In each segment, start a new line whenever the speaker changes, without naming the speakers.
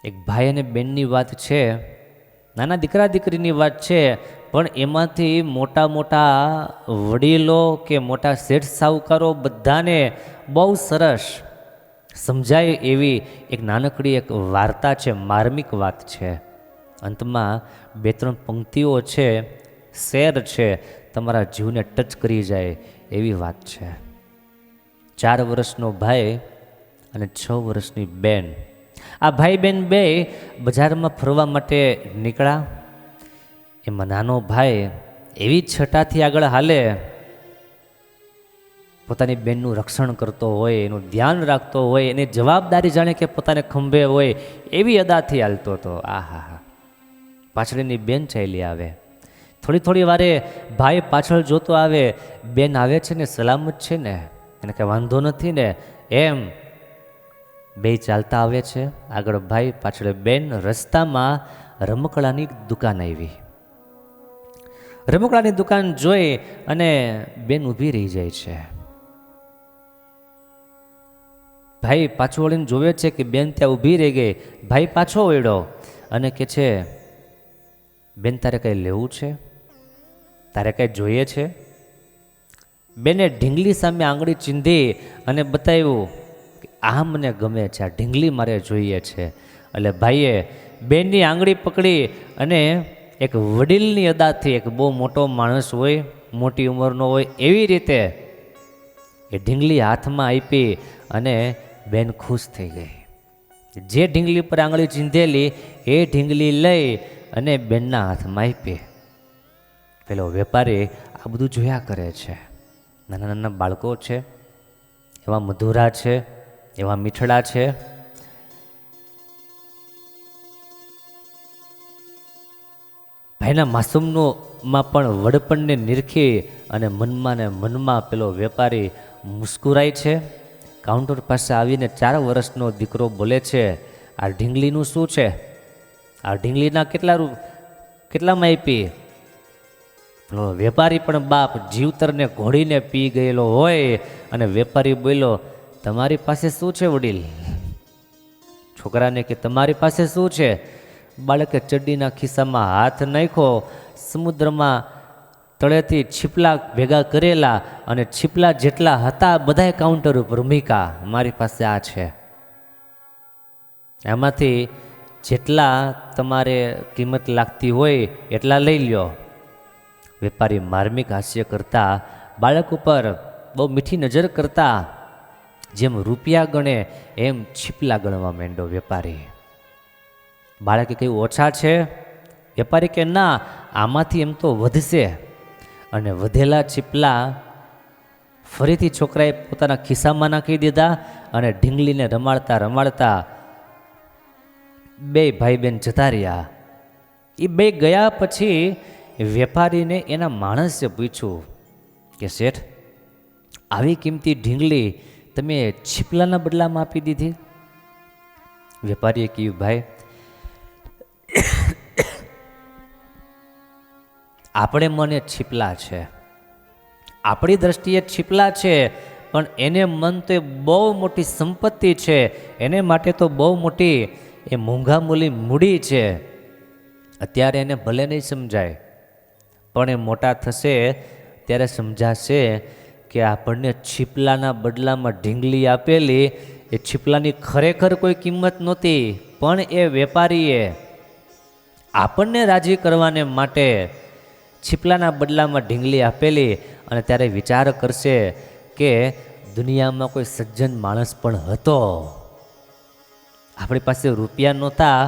એક ભાઈ અને બહેનની વાત છે, નાના દીકરા દીકરીની વાત છે, પણ એમાંથી મોટા મોટા વડીલો કે મોટા શેઠ સાહુકારો બધાને બહુ સરસ સમજાય એવી એક નાનકડી એક વાર્તા છે, માર્મિક વાત છે. અંતમાં બે ત્રણ પંક્તિઓ છે, શેર છે, તમારા જીવને ટચ કરી જાય એવી વાત છે. 4 વર્ષનો ભાઈ અને 6 વર્ષની બેન, આ ભાઈ બેન બે બજારમાં ફરવા માટે નીકળ્યા. એમાં નાનો ભાઈ એવી છટાથી આગળ હાલે, પોતાની બેનનું રક્ષણ કરતો હોય, એનું ધ્યાન રાખતો હોય, એની જવાબદારી જાણે કે પોતાને ખંભે હોય એવી અદાથી હાલતો હતો. આહા, પાછળની બેન ચાલી આવે. થોડી વારે ભાઈ પાછળ જોતો આવે, બેન આવે છે ને, સલામત છે ને, એને કંઈ વાંધો નથી ને, એમ બે ચાલતા આવે છે. આગળ ભાઈ, પાછળ બેન. રસ્તામાં રમકડાની દુકાન આવી. રમકડાની દુકાન જોઈ અને બેન ઊભી રહી જાય છે. ભાઈ પાછો વળીને જોવે છે કે બેન ત્યાં ઊભી રહી ગઈ. ભાઈ પાછો વળ્યો અને કે છે, બેન તારે કંઈ લેવું છે? તારે કંઈ જોઈએ છે? બેને ઢીંગલી સામે આંગળી ચીંધી અને બતાવ્યું કે આ મને ગમે છે, આ ઢીંગલી મારે જોઈએ છે. એટલે ભાઈએ બેનની આંગળી પકડી અને એક વડીલની અદાથી, એક બહુ મોટો માણસ હોય, મોટી ઉંમરનો હોય, એવી રીતે એ ઢીંગલી હાથમાં આપી અને બેન ખુશ થઈ ગઈ. જે ઢીંગલી પર આંગળી ચીંધેલી એ ઢીંગલી લઈ અને બેનના હાથમાં આપી. પેલો વેપારી આ બધું જોયા કરે છે. નાના નાના બાળકો છે, એવા મધુરા છે, એવા મીઠડા છે. ભાઈના માસૂમમાં પણ વડપણને નિરખી અને મનમાં પેલો વેપારી મુસ્કુરાય છે. કાઉન્ટર પાસે આવીને 4 વર્ષનો દીકરો બોલે છે, આ ઢીંગલીનું શું છે? આ ઢીંગલીના કેટલામાં આપી? પેલો વેપારી પણ બાપ જીવતરને ઘોડીને પી ગયેલો હોય અને વેપારી બોલ્યો, તમારી પાસે શું છે વડીલ? છોકરાને કે તમારી પાસે શું છે? બાળકે ચડ્ડીના ખિસ્સામાં હાથ નાખ્યો, સમુદ્રમાં તળેથી છીપલા ભેગા કરેલા અને છીપલા જેટલા હતા બધાય કાઉન્ટર ઉપર મૂક્યા. મારી પાસે આ છે, એમાંથી જેટલા તમારે કિંમત લાગતી હોય એટલા લઈ લ્યો. વેપારી માર્મિક હાસ્ય કરતા, બાળક ઉપર બહુ મીઠી નજર કરતા, જેમ રૂપિયા ગણે એમ છીપલા ગણવા માંડ્યો વેપારી. બાળકે કહ્યું, ઓછા છે? વેપારી કે ના, આમાંથી એમ તો વધશે. અને વધેલા છીપલા ફરીથી છોકરાએ પોતાના ખિસ્સામાં નાખી દીધા અને ઢીંગલીને રમાડતા રમાડતા બે ભાઈ બહેન જતા રહ્યા. એ બે ગયા પછી વેપારીને એના માણસે પૂછ્યું કે શેઠ, આવી કિંમતી ઢીંગલી તમે છીપલાના બદલામાં આપી દીધી? વેપારીએ કહ્યું, ભાઈ આપણે મને છીપલા છે, આપણી દ્રષ્ટિએ છીપલા છે, પણ એને મન તો એ બહુ મોટી સંપત્તિ છે, એને માટે તો બહુ મોટી એ મોંઘા મૂલી મૂડી છે. અત્યારે એને ભલે નહીં સમજાય, પણ એ મોટા થશે ત્યારે સમજાશે કે આપણને છીપલાના બદલામાં ઢીંગલી આપેલી એ છીપલાની ખરેખર કોઈ કિંમત નહોતી, પણ એ વેપારીએ આપણને રાજી કરવાને માટે છીપલાના બદલામાં ઢીંગલી આપેલી. અને ત્યારે વિચાર કરશે કે દુનિયામાં કોઈ સજ્જન માણસ પણ હતો, આપણી પાસે રૂપિયા નહોતા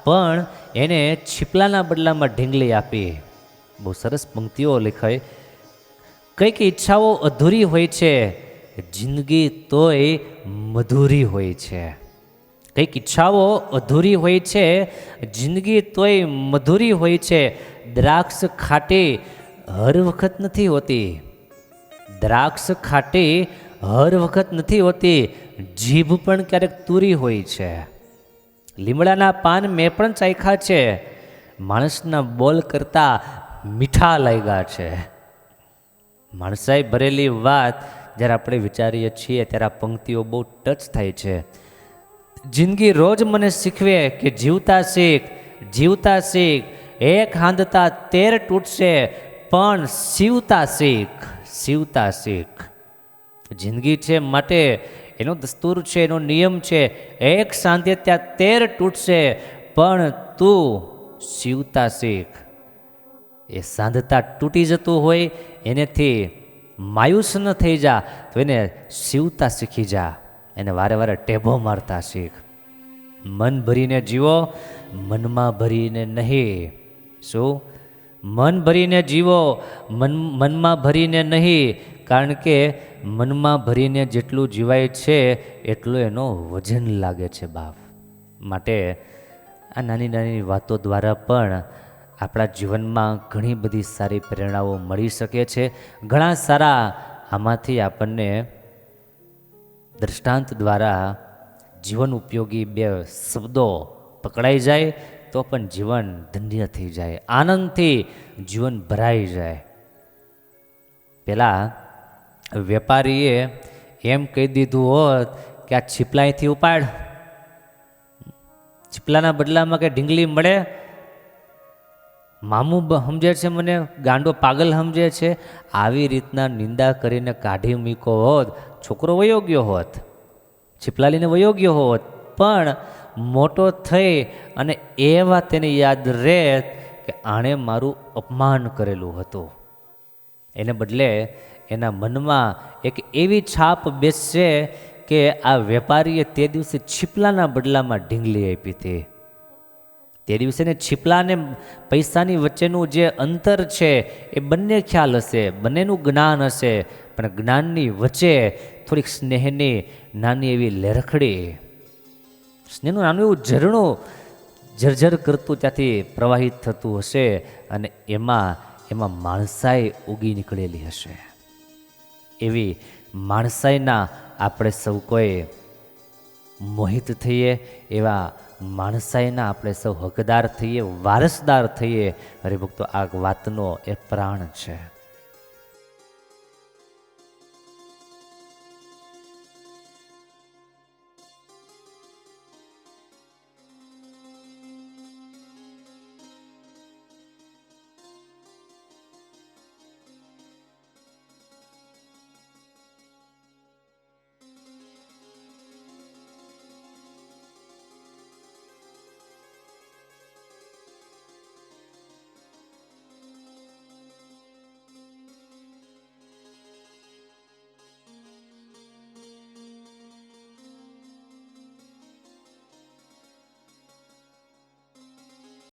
પણ એને છીપલાના બદલામાં ઢીંગલી આપી. બહુ સરસ પંક્તિઓ લખાઈ. કંઈક ઈચ્છાઓ અધૂરી હોય છે, જિંદગી તોય મધુરી હોય છે. કંઈક ઈચ્છાઓ અધૂરી હોય છે, જિંદગી તોય મધુરી હોય છે. દ્રાક્ષ ખાટી હર વખત નથી હોતી, દ્રાક્ષ ખાટી હર વખત નથી હોતી, જીભ પણ ક્યારેક તુરી હોય છે. લીમડાના પાન મેં પણ ચાખ્યા છે, માણસના બોલ કરતા મીઠા લાગ્યા છે. માણસાઈ ભરેલી વાત જ્યારે આપણે વિચારીએ છીએ ત્યારે આ પંક્તિઓ બહુ ટચ થાય છે. જિંદગી રોજ મને શીખવે કે જીવતા શીખ, જીવતા શીખ, એક હાંધતા 13 તૂટશે, પણ સીવતા શીખ, સીવતા શીખ. જિંદગી છે માટે એનો દસ્તુર છે, એનો નિયમ છે, એક સાંધે ત્યાં 13 તૂટશે, પણ તું સીવતા શીખ. એ સાંધતા તૂટી જતું હોય એનેથી માયુસ ન થઈ જા, તો એને સીવતા શીખી જા, એને વારે વારે ટેભો મારતા શીખ. મન ભરીને જીવો, મનમાં ભરીને નહીં. શું? મન ભરીને જીવો, મનમાં ભરીને નહીં. કારણ કે મનમાં ભરીને જેટલું જીવાય છે એટલું એનો વજન લાગે છે બાપ. માટે આ નાની નાની વાતો દ્વારા પણ આપણા જીવનમાં ઘણી બધી સારી પ્રેરણાઓ મળી શકે છે. ઘણા સારા આમાંથી આપણને દ્રષ્ટાંત દ્વારા જીવન ઉપયોગી 2 શબ્દો પકડાઈ જાય તો પણ જીવન ધન્ય થઈ જાય, આનંદથી જીવન ભરાઈ જાય. પેલા વેપારીએ એમ કહી દીધું હોત કે આ છીપલાઈથી ઉપાડ, છીપલાના બદલામાં કે ઢીંગલી મળે. મામું સમજે છે મને, ગાંડો પાગલ સમજે છે. આવી રીતના નિંદા કરીને કાઢી મૂકો હોત, છોકરો વયો ગયો હોત, છીપલા લઈને વયો ગયો હોત. પણ મોટો થઈ અને એ વાત એને યાદ રહેત કે આણે મારું અપમાન કરેલું હતું. એને બદલે એના મનમાં એક એવી છાપ બેસશે કે આ વેપારીએ તે દિવસે છીપલાના બદલામાં ઢીંગલી આપી હતી. તે દિવસે ને છીપલાને પૈસાની વચ્ચેનું જે અંતર છે એ બંને ખ્યાલ હશે, બંનેનું જ્ઞાન હશે, પણ જ્ઞાનની વચ્ચે થોડીક સ્નેહની નાની એવી લેરખડી, સ્નેહનું નાનું એવું ઝરણું ઝરઝર કરતું ત્યાંથી પ્રવાહિત થતું હશે, અને એમાં માણસાઈ ઉગી નીકળેલી હશે. એવી માણસાઈના આપણે સૌ કોઈ મોહિત થઈએ, એવા માણસાઈના આપણે સૌ હકદાર થઈએ, વારસદાર થઈએ. હરિભક્તો, આ વાતનો એ પ્રાણ છે.